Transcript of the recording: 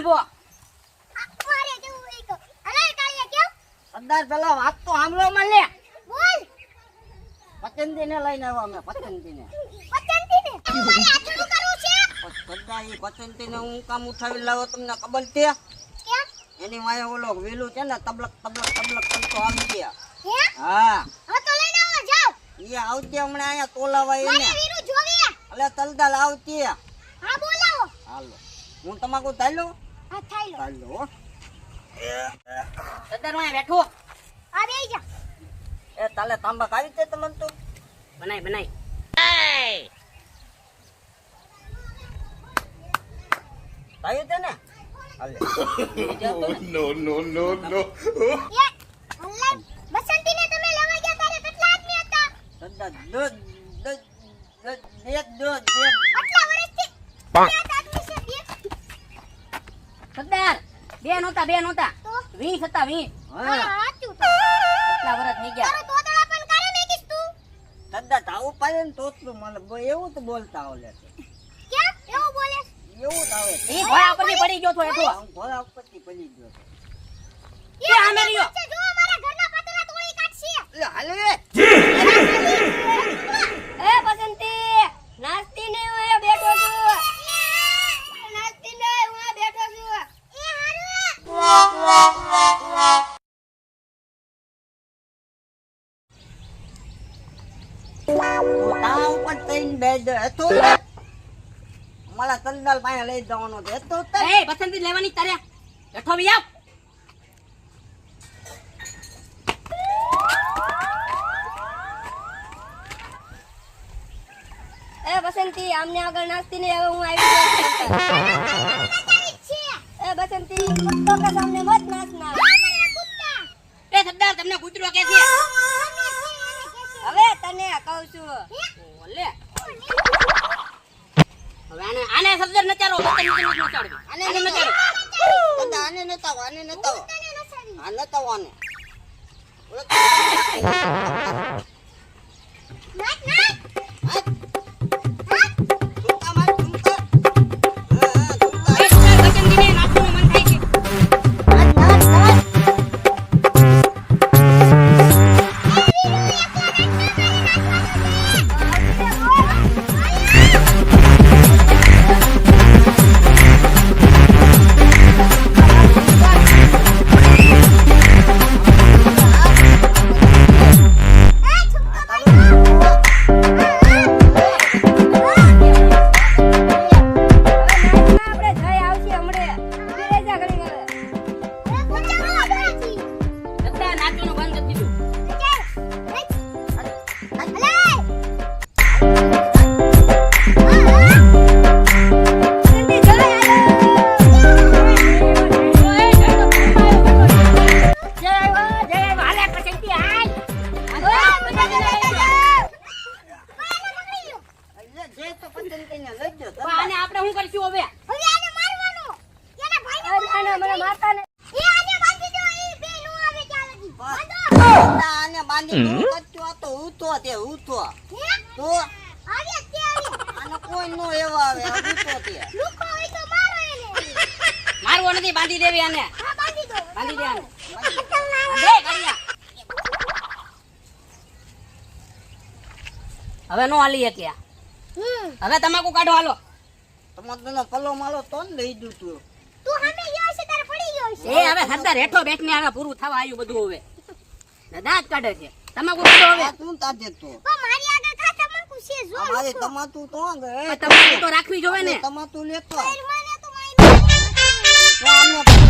આલવો મારે જેવું એક અરે કાળિયા કેમ સરદાર પેલા વાત તો સાંભળો મને બોલ પચંદીને લઈને આવ્યો અમે પચંદીને પચંતીને મારે આટલું કરવું છે સરદાર ઈ પચંદીને હું કામ ઉઠાવી લાવો તમને ખબર છે કેમ એની વાય ઓલો વેલું છે ને તબલક કરતો આવી ગયા હે હા હવે તો લઈને આવો જાવ ઈ આવતી હમણાં અહીંયા તોલાવાય મારે એને વીરુ જોવે એટલે તલદલ આવતી હા બોલાવો હાલો હું તમાકુ તાલ્યો હા થાઈ લો તાલ્યો સરદાર હું બેઠો આ બેહી જા એ તાલે તાંબા કાવી તે તમને તો બનાય તાયું તે ને હાલે No. એ અલ્લા બસંતીને તમે લેવા ગયા તારે કેટલા આદમી હતા સરદાર દૂધ આટલા વર્ષથી કેટલા આદમી છે બે સરદાર બે નહોતા તો 20 હતા 20 હા હાચું તો કેટલા વર્ષ થઈ ગયા તારો તોતળા પણ કારે મેકીસ તું સરદાર તાવું પાડે ને તોતલું મને એવું તો બોલતા આવડે છે કેમ એવું બોલે એવું જ આવે છે ઈ ઘોડા પરથી પડી ગયો તો એટલો હું ઘોડા ઉપરથી પડી ગયો છે. એ આમે રહ્યો. જો અમારા ઘરના પાતળા તોડી કાઢશે એટલે હાલે એ બસંતી નાસ્તી ને હું બેઠો છું નાસ્તી ને હું બેઠો છું એ હારું તાવ ઉપર તઈને બેડ હતો મારા તલદલ પાસે લઈ જવાનો હતો એ બસંતી લેવાની તારે બેઠો બી આવ એ બસંતી આમને આગળ નાસ્તી ને હવે હું આવી ગયો છે એ બસંતી કુત્તો કે સામને મત નાચના અમારા કુત્તા એ સરદાર તમને કૂતરો કે છે હવે તને કહું છું ઓલે હવે આને સરદાર નચારો બસંતી નચારો આને નચારો આને નતાવો આ નતાવો આને નાચ નાચ ઝુમકા માર ઝુમકા એ સરદાર બસંતીને નાચવાનું મન થાય છે આપણે જઈ આવશે હમણે ફિરે જા ઘણી હવે સરદાર નાચવાનું બંધ કરી દીધું બસંતી જય આવ્યો હાલે બસંતી હાલ જે તો પચંદીને લઈ ગયો આને આપણે શું કરશું હવે આને મને મારતા ને આને બાંધી દો કચ્ચો તો ઉતો તો આને કોઈ નો એવા આવે આ ઉતો તે મારવો નથી બાંધી દેવી આને બાંધી દે આને દે કાઢ્યા હવે નો હાલી કે હવે તમાકુ કાઢો હાલો તમારો પલ્લો માલો તો ને લઈ દીધું એ હવે સરદાર હેઠો બેઠને હવે પૂરું થવા આવ્યું બધું હવે દાંત કાઢે છે તમાકુ કાઢો હવે તું તાજે તો મારી આગળ ખા તમાકુ છે જો અમારે તમાતું તો તમાકુ તો રાખવી જોવે ને તમાતું લેતો મને તો મારી આમને